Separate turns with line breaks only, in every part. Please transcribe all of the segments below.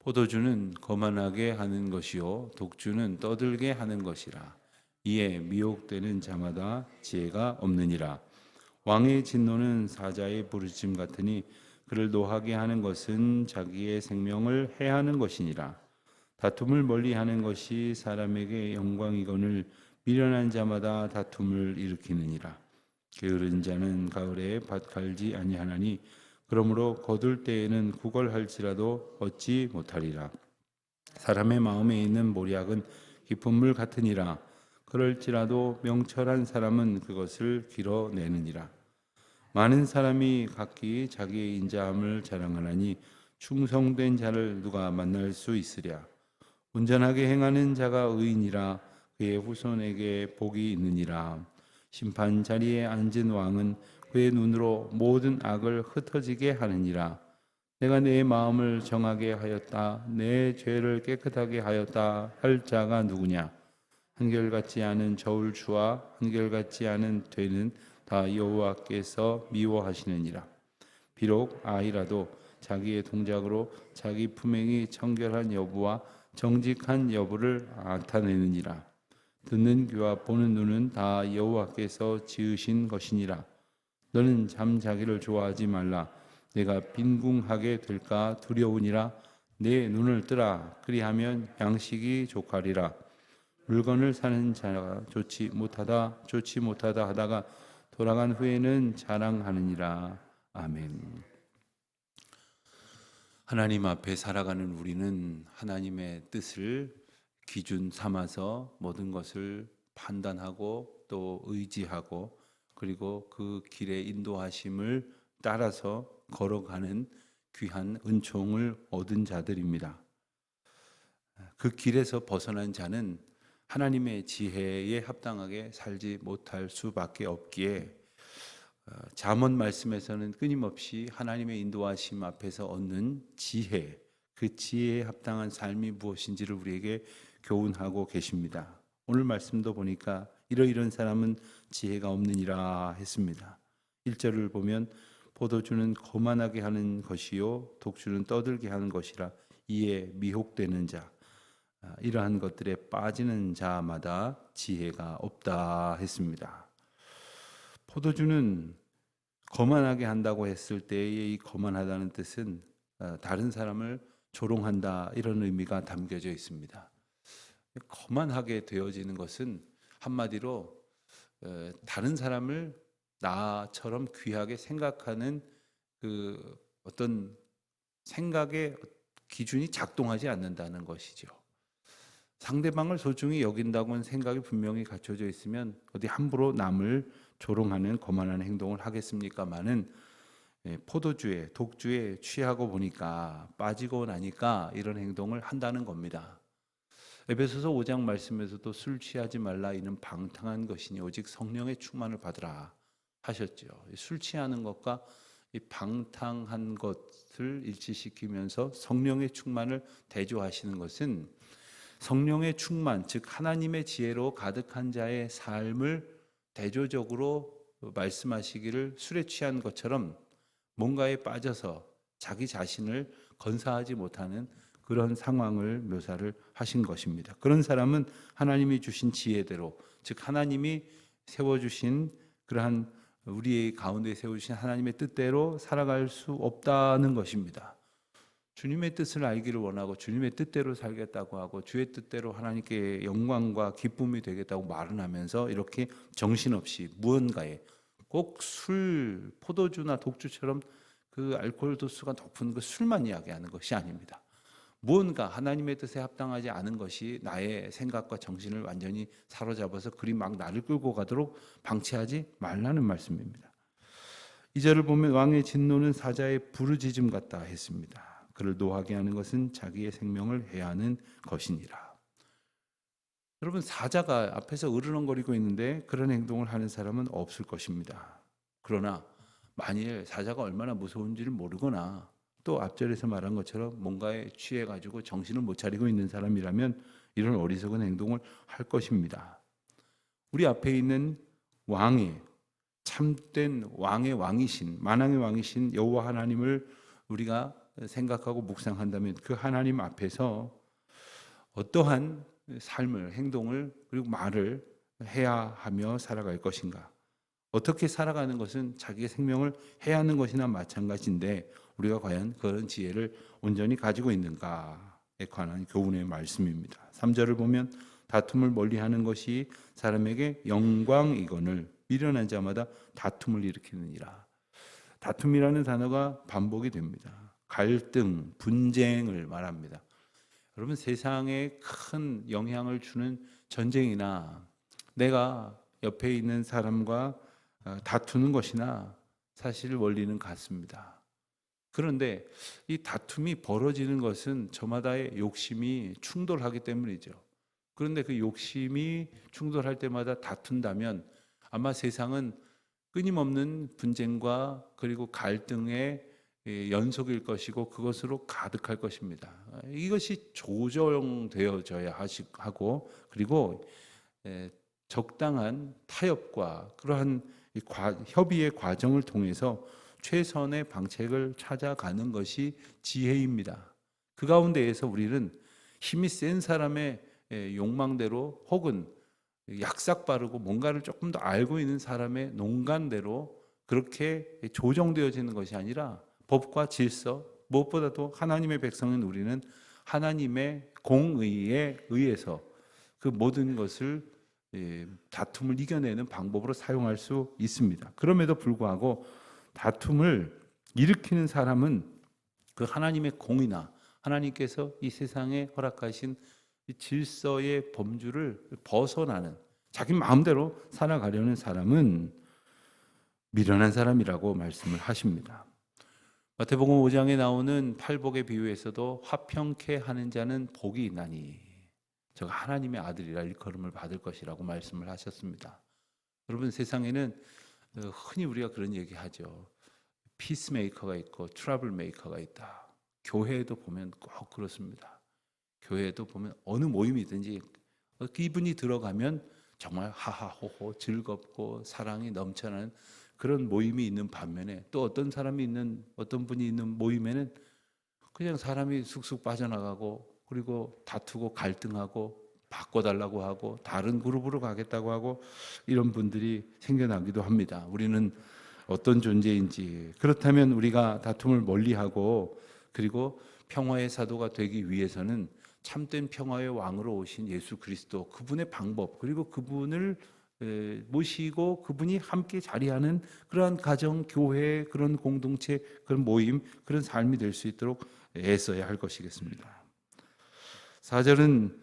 포도주는 거만하게 하는 것이요 독주는 떠들게 하는 것이라. 이에 미혹되는 자마다 지혜가 없느니라. 왕의 진노는 사자의 부르짖음 같으니 그를 노하게 하는 것은 자기의 생명을 해하는 것이니라. 다툼을 멀리하는 것이 사람에게 영광이거늘 미련한 자마다 다툼을 일으키느니라. 게으른 자는 가을에 밭 갈지 아니하나니 그러므로 거둘 때에는 구걸할지라도 얻지 못하리라. 사람의 마음에 있는 모략은 깊은 물 같으니라. 그럴지라도 명철한 사람은 그것을 길어내느니라. 많은 사람이 각기 자기의 인자함을 자랑하나니 충성된 자를 누가 만날 수 있으랴. 온전하게 행하는 자가 의인이라. 그의 후손에게 복이 있느니라. 심판 자리에 앉은 왕은 그의 눈으로 모든 악을 흩어지게 하느니라. 내가 내 마음을 정하게 하였다. 내 죄를 깨끗하게 하였다. 할 자가 누구냐? 한결같지 않은 저울추와 한결같지 않은 되는 다 여호와께서 미워하시느니라. 비록 아이라도 자기의 동작으로 자기 품행이 청결한 여부와 정직한 여부를 나타내느니라. 듣는 귀와 보는 눈은 다 여호와께서 지으신 것이니라. 너는 잠자기를 좋아하지 말라. 내가 빈궁하게 될까 두려우니라. 내 눈을 뜨라. 그리하면 양식이 족하리라. 물건을 사는 자가 좋지 못하다 하다가 돌아간 후에는 자랑하느니라. 아멘. 하나님 앞에 살아가는 우리는 하나님의 뜻을 기준 삼아서 모든 것을 판단하고 또 의지하고 그리고 그 길의 인도하심을 따라서 걸어가는 귀한 은총을 얻은 자들입니다. 그 길에서 벗어난 자는 하나님의 지혜에 합당하게 살지 못할 수밖에 없기에 잠언 말씀에서는 끊임없이 하나님의 인도하심 앞에서 얻는 지혜, 그 지혜에 합당한 삶이 무엇인지를 우리에게 교훈하고 계십니다. 오늘 말씀도 보니까 이러이런 사람은 지혜가 없느니라 했습니다. 1절을 보면 포도주는 거만하게 하는 것이요 독주는 떠들게 하는 것이라. 이에 미혹되는 자, 이러한 것들에 빠지는 자마다 지혜가 없다 했습니다. 포도주는 거만하게 한다고 했을 때의 이 거만하다는 뜻은 다른 사람을 조롱한다 이런 의미가 담겨져 있습니다. 거만하게 되어지는 것은 한마디로 다른 사람을 나처럼 귀하게 생각하는 그 어떤 생각의 기준이 작동하지 않는다는 것이죠. 상대방을 소중히 여긴다고는 생각이 분명히 갖춰져 있으면 어디 함부로 남을 조롱하는 거만한 행동을 하겠습니까마는 포도주에 독주에 취하고 보니까 빠지고 나니까 이런 행동을 한다는 겁니다. 에베소서 5장 말씀에서도 술 취하지 말라 이는 방탕한 것이니 오직 성령의 충만을 받으라 하셨죠. 술 취하는 것과 이 방탕한 것을 일치시키면서 성령의 충만을 대조하시는 것은 성령의 충만, 즉 하나님의 지혜로 가득한 자의 삶을 대조적으로 말씀하시기를 술에 취한 것처럼 뭔가에 빠져서 자기 자신을 건사하지 못하는 그런 상황을 묘사를 하신 것입니다. 그런 사람은 하나님이 주신 지혜대로, 즉 하나님이 세워주신 그러한 우리 가운데 세우신 하나님의 뜻대로 살아갈 수 없다는 것입니다. 주님의 뜻을 알기를 원하고 주님의 뜻대로 살겠다고 하고 주의 뜻대로 하나님께 영광과 기쁨이 되겠다고 말은 하면서 이렇게 정신없이 무언가에 꼭 술, 포도주나 독주처럼 그 알코올 도수가 높은 그 술만 이야기하는 것이 아닙니다. 무언가 하나님의 뜻에 합당하지 않은 것이 나의 생각과 정신을 완전히 사로잡아서 그리 막 나를 끌고 가도록 방치하지 말라는 말씀입니다. 2절을 보면 왕의 진노는 사자의 부르짖음 같다 했습니다. 그를 노하게 하는 것은 자기의 생명을 해하는 것이니라. 여러분, 사자가 앞에서 으르렁거리고 있는데 그런 행동을 하는 사람은 없을 것입니다. 그러나 만일 사자가 얼마나 무서운지를 모르거나 또 앞절에서 말한 것처럼 뭔가에 취해가지고 정신을 못 차리고 있는 사람이라면 이런 어리석은 행동을 할 것입니다. 우리 앞에 있는 왕의 참된 왕의 왕이신 만왕의 왕이신 여호와 하나님을 우리가 생각하고 묵상한다면 그 하나님 앞에서 어떠한 삶을, 행동을 그리고 말을 해야 하며 살아갈 것인가? 어떻게 살아가는 것은 자기의 생명을 해야 하는 것이나 마찬가지인데 우리가 과연 그런 지혜를 온전히 가지고 있는가에 관한 교훈의 말씀입니다. 3절을 보면 다툼을 멀리하는 것이 사람에게 영광이거늘 미련한 자마다 다툼을 일으키느니라. 다툼이라는 단어가 반복이 됩니다. 갈등, 분쟁을 말합니다. 여러분, 세상에 큰 영향을 주는 전쟁이나 내가 옆에 있는 사람과 다투는 것이나 사실 원리는 같습니다. 그런데 이 다툼이 벌어지는 것은 저마다의 욕심이 충돌하기 때문이죠. 그런데 그 욕심이 충돌할 때마다 다툰다면 아마 세상은 끊임없는 분쟁과 그리고 갈등의 연속일 것이고 그것으로 가득할 것입니다. 이것이 조정되어져야 하고 그리고 적당한 타협과 그러한 협의의 과정을 통해서 최선의 방책을 찾아가는 것이 지혜입니다. 그 가운데에서 우리는 힘이 센 사람의 욕망대로 혹은 약삭 빠르고 뭔가를 조금 더 알고 있는 사람의 농간대로 그렇게 조정되어지는 것이 아니라 법과 질서, 무엇보다도 하나님의 백성인 우리는 하나님의 공의에 의해서 그 모든 것을 다툼을 이겨내는 방법으로 사용할 수 있습니다. 그럼에도 불구하고 다툼을 일으키는 사람은 그 하나님의 공의나 하나님께서 이 세상에 허락하신 이 질서의 범주를 벗어나는 자기 마음대로 살아가려는 사람은 미련한 사람이라고 말씀을 하십니다. 마태복음 5장에 나오는 팔복의 비유에서도 화평케 하는 자는 복이 있나니 저가 하나님의 아들이라 일컬음을 받을 것이라고 말씀을 하셨습니다. 여러분, 세상에는 흔히 우리가 그런 얘기하죠. 피스메이커가 있고 트러블 메이커가 있다. 교회에도 보면 꼭 그렇습니다. 교회에도 보면 어느 모임이든지 이분이 들어가면 정말 하하호호 즐겁고 사랑이 넘쳐나는 그런 모임이 있는 반면에 또 어떤 분이 있는 모임에는 그냥 사람이 쑥쑥 빠져나가고 그리고 다투고 갈등하고 바꿔달라고 하고 다른 그룹으로 가겠다고 하고 이런 분들이 생겨나기도 합니다. 우리는 어떤 존재인지, 그렇다면 우리가 다툼을 멀리하고 그리고 평화의 사도가 되기 위해서는 참된 평화의 왕으로 오신 예수 그리스도, 그분의 방법, 그리고 그분을 모시고 그분이 함께 자리하는 그러한 가정, 교회, 그런 공동체, 그런 모임, 그런 삶이 될 수 있도록 애써야 할 것이겠습니다. 4절은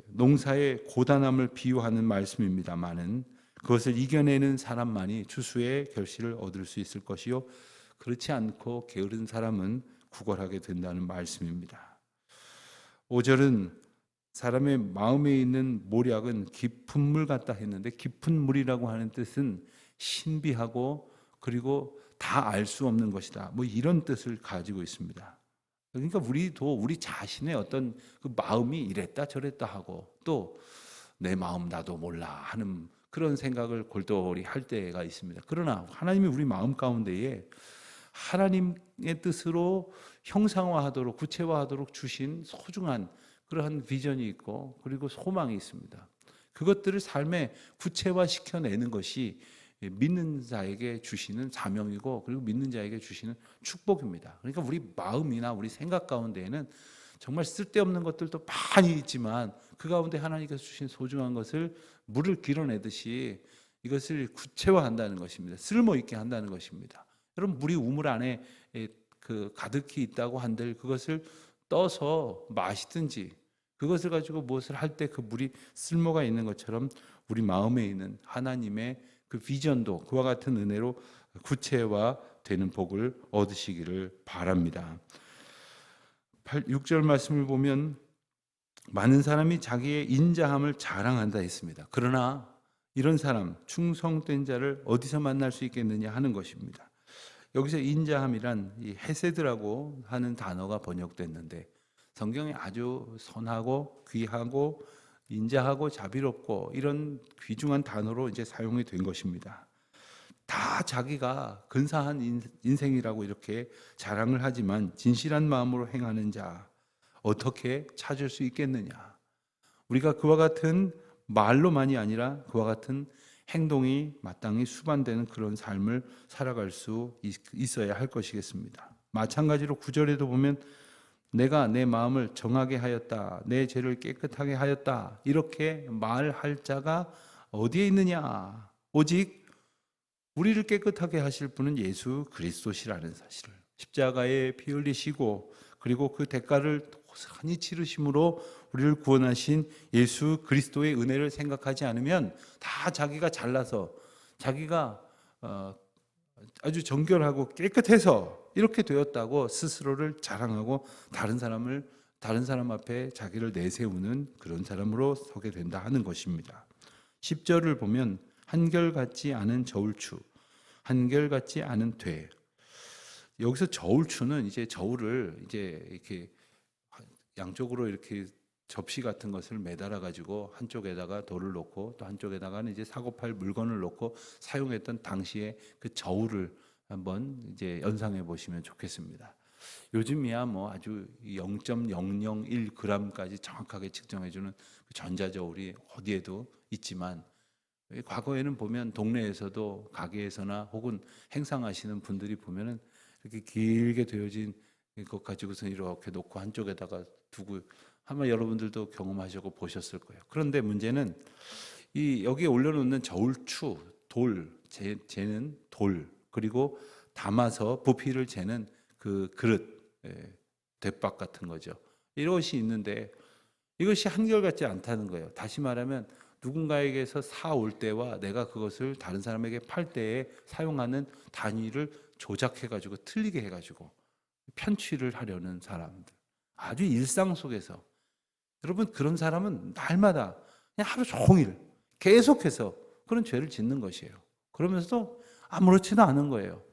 농사의 고단함을 비유하는 말씀입니다마는 그것을 이겨내는 사람만이 추수의 결실을 얻을 수 있을 것이요 그렇지 않고 게으른 사람은 구걸하게 된다는 말씀입니다. 5절은 사람의 마음에 있는 모략은 깊은 물 같다 했는데 깊은 물이라고 하는 뜻은 신비하고 그리고 다 알 수 없는 것이다. 뭐 이런 뜻을 가지고 있습니다. 그러니까 우리도 우리 자신의 어떤 그 마음이 이랬다 저랬다 하고 또 내 마음 나도 몰라 하는 그런 생각을 골똘히 할 때가 있습니다. 그러나 하나님이 우리 마음 가운데에 하나님의 뜻으로 형상화하도록 구체화하도록 주신 소중한 그러한 비전이 있고 그리고 소망이 있습니다. 그것들을 삶에 구체화시켜내는 것이 믿는 자에게 주시는 사명이고 그리고 믿는 자에게 주시는 축복입니다. 그러니까 우리 마음이나 우리 생각 가운데에는 정말 쓸데없는 것들도 많이 있지만 그 가운데 하나님께서 주신 소중한 것을 물을 길어내듯이 이것을 구체화한다는 것입니다. 쓸모있게 한다는 것입니다. 여러분, 물이 우물 안에 가득히 있다고 한들 그것을 떠서 마시든지 그것을 가지고 무엇을 할 때 그 물이 쓸모가 있는 것처럼 우리 마음에 있는 하나님의 그 비전도 그와 같은 은혜로 구체화되는 복을 얻으시기를 바랍니다. 6절 말씀을 보면 많은 사람이 자기의 인자함을 자랑한다 했습니다. 그러나 이런 사람, 충성된 자를 어디서 만날 수 있겠느냐 하는 것입니다. 여기서 인자함이란 이 헤세드라고 하는 단어가 번역됐는데 성경에 아주 선하고 귀하고 인자하고 자비롭고 이런 귀중한 단어로 이제 사용이 된 것입니다. 다 자기가 근사한 인생이라고 이렇게 자랑을 하지만 진실한 마음으로 행하는 자 어떻게 찾을 수 있겠느냐? 우리가 그와 같은 말로만이 아니라 그와 같은 행동이 마땅히 수반되는 그런 삶을 살아갈 수 있어야 할 것이겠습니다. 마찬가지로 9절에도 보면 내가 내 마음을 정하게 하였다. 내 죄를 깨끗하게 하였다. 이렇게 말할 자가 어디에 있느냐? 오직 우리를 깨끗하게 하실 분은 예수 그리스도시라는 사실을 십자가에 피 흘리시고 그리고 그 대가를 고스란히 치르심으로 우리를 구원하신 예수 그리스도의 은혜를 생각하지 않으면 다 자기가 잘나서 자기가 아주 정결하고 깨끗해서 이렇게 되었다고 스스로를 자랑하고 다른 사람 앞에 자기를 내세우는 그런 사람으로 서게 된다 하는 것입니다. 10절을 보면 한결같지 않은 저울추, 한결같지 않은 돼. 여기서 저울추는 이제 저울을 이제 이렇게 양쪽으로 이렇게 접시 같은 것을 매달아 가지고 한쪽에다가 돌을 놓고 또 한쪽에다가는 이제 사고팔 물건을 놓고 사용했던 당시에 그 저울을 한번 이제 연상해 보시면 좋겠습니다. 요즘이야 뭐 아주 0.001g까지 정확하게 측정해 주는 그 전자저울이 어디에도 있지만 과거에는 보면 동네에서도 가게에서나 혹은 행상하시는 분들이 보면은 이렇게 길게 되어진 것 가지고서 이렇게 놓고 한쪽에다가 두고 아마 여러분들도 경험하시고 보셨을 거예요. 그런데 문제는 이 여기에 올려놓는 저울추, 돌, 재는 돌, 그리고 담아서 부피를 재는 그 그릇, 대박 같은 거죠. 이것이 있는데 이것이 한결같지 않다는 거예요. 다시 말하면 누군가에게서 사올 때와 내가 그것을 다른 사람에게 팔 때에 사용하는 단위를 조작해가지고 틀리게 해가지고 편취를 하려는 사람들. 아주 일상 속에서 여러분 그런 사람은 날마다 그냥 하루 종일 계속해서 그런 죄를 짓는 것이에요. 그러면서도 아무렇지도 않은 거예요.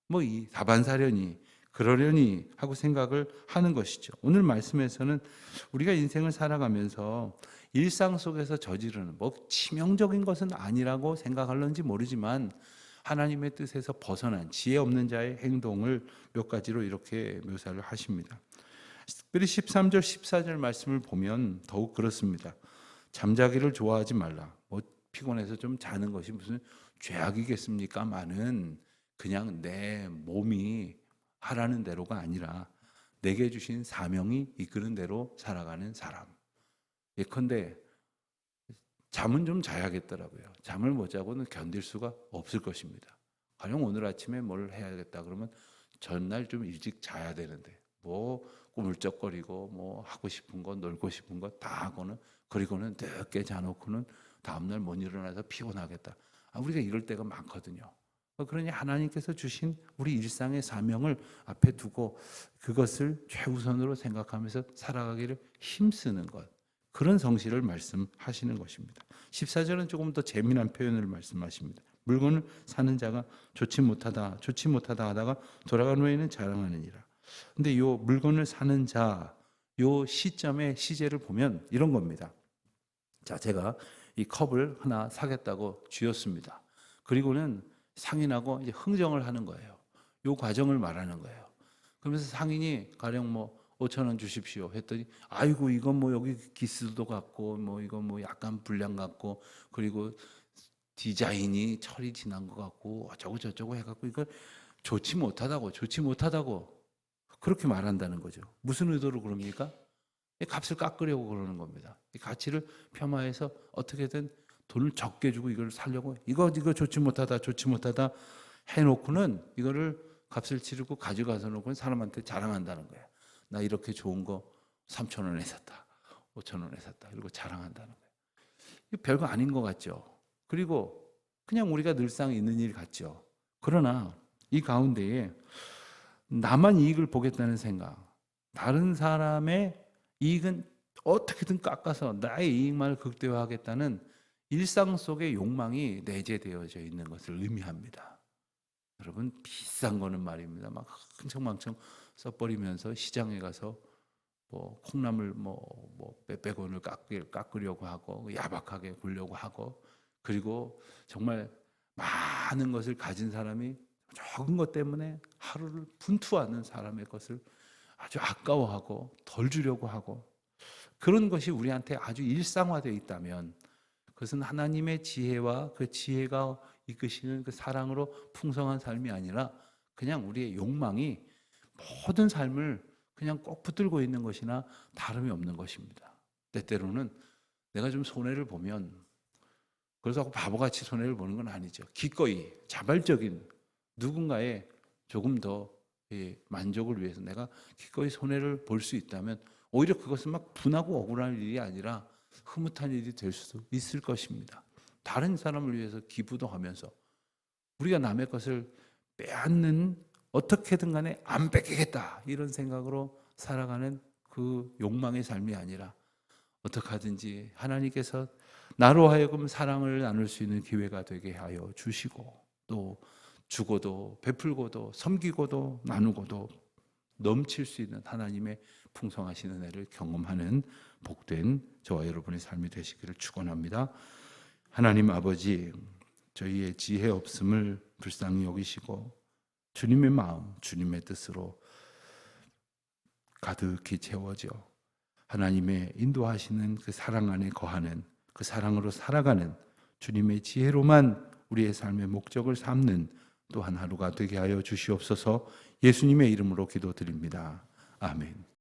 뭐 이 다반사려니 그러려니 하고 생각을 하는 것이죠. 오늘 말씀에서는 우리가 인생을 살아가면서 일상 속에서 저지르는 뭐 치명적인 것은 아니라고 생각할런지 모르지만 하나님의 뜻에서 벗어난 지혜 없는 자의 행동을 몇 가지로 이렇게 묘사를 하십니다. 특별히 13절 14절 말씀을 보면 더욱 그렇습니다. 잠자기를 좋아하지 말라. 뭐 피곤해서 좀 자는 것이 무슨 죄악이겠습니까마는 그냥 내 몸이 하라는 대로가 아니라 내게 주신 사명이 이끄는 대로 살아가는 사람. 예컨대 잠은 좀 자야겠더라고요. 잠을 못 자고는 견딜 수가 없을 것입니다. 가령 오늘 아침에 뭘 해야겠다 그러면 전날 좀 일찍 자야 되는데 뭐 꾸물쩍거리고 뭐 하고 싶은 거 놀고 싶은 거 다 하고는 그리고는 늦게 자놓고는 다음날 못 일어나서 피곤하겠다. 우리가 이럴 때가 많거든요. 그러니 하나님께서 주신 우리 일상의 사명을 앞에 두고 그것을 최우선으로 생각하면서 살아가기를 힘쓰는 것. 그런 성실을 말씀하시는 것입니다. 14절은 조금 더 재미난 표현을 말씀하십니다. 물건을 사는 자가 좋지 못하다 하다가 돌아간 후에는 자랑하느니라. 근데 이 물건을 사는 자, 요 시점의 시제를 보면 이런 겁니다. 자, 제가 이 컵을 하나 사겠다고 쥐었습니다. 그리고는 상인하고 이제 흥정을 하는 거예요. 요 과정을 말하는 거예요. 그러면서 상인이 가령 뭐 5천 원 주십시오 했더니 아이고 이건 뭐 여기 기스도 같고 뭐 이건 뭐 약간 불량 같고 그리고 디자인이 철이 지난 것 같고 어쩌고 저쩌고 해갖고 이걸 좋지 못하다고 그렇게 말한다는 거죠. 무슨 의도로 그럽니까? 값을 깎으려고 그러는 겁니다. 가치를 폄하해서 어떻게든 돈을 적게 주고 이걸 살려고 이거 좋지 못하다 해놓고는 이거를 값을 치르고 가져가서 놓고는 사람한테 자랑한다는 거예요. 나 이렇게 좋은 거 3천 원에 샀다, 5천 원에 샀다 이러고 자랑한다는 거예요. 이거 별거 아닌 것 같죠. 그리고 그냥 우리가 늘상 있는 일 같죠. 그러나 이 가운데에 나만 이익을 보겠다는 생각, 다른 사람의 이익은 어떻게든 깎아서 나의 이익만을 극대화하겠다는 일상 속의 욕망이 내재되어져 있는 것을 의미합니다. 여러분 비싼 거는 말입니다. 막 흥청망청 써버리면서 시장에 가서 뭐 콩나물 뭐 몇백 원을 깎으려고 하고 야박하게 굴려고 하고 그리고 정말 많은 것을 가진 사람이 적은 것 때문에 하루를 분투하는 사람의 것을 아주 아까워하고 덜 주려고 하고, 그런 것이 우리한테 아주 일상화되어 있다면 그것은 하나님의 지혜와 그 지혜가 이끄시는 그 사랑으로 풍성한 삶이 아니라 그냥 우리의 욕망이 모든 삶을 그냥 꼭 붙들고 있는 것이나 다름이 없는 것입니다. 때때로는 내가 좀 손해를 보면, 그래서 바보같이 손해를 보는 건 아니죠. 기꺼이 자발적인 누군가의 조금 더 만족을 위해서 내가 기꺼이 손해를 볼 수 있다면 오히려 그것은 막 분하고 억울한 일이 아니라 흐뭇한 일이 될 수도 있을 것입니다. 다른 사람을 위해서 기부도 하면서 우리가 남의 것을 빼앗는, 어떻게든 간에 안 뺏기겠다 이런 생각으로 살아가는 그 욕망의 삶이 아니라 어떻게 하든지 하나님께서 나로 하여금 사랑을 나눌 수 있는 기회가 되게 하여 주시고, 또 주고도 베풀고도 섬기고도 나누고도 넘칠 수 있는 하나님의 풍성하신 은혜를 경험하는 복된 저와 여러분의 삶이 되시기를 축원합니다. 하나님 아버지, 저희의 지혜 없음을 불쌍히 여기시고 주님의 마음, 주님의 뜻으로 가득히 채워져 하나님의 인도하시는 그 사랑 안에 거하는, 그 사랑으로 살아가는, 주님의 지혜로만 우리의 삶의 목적을 삼는 또한 하루가 되게 하여 주시옵소서. 예수님의 이름으로 기도드립니다. 아멘.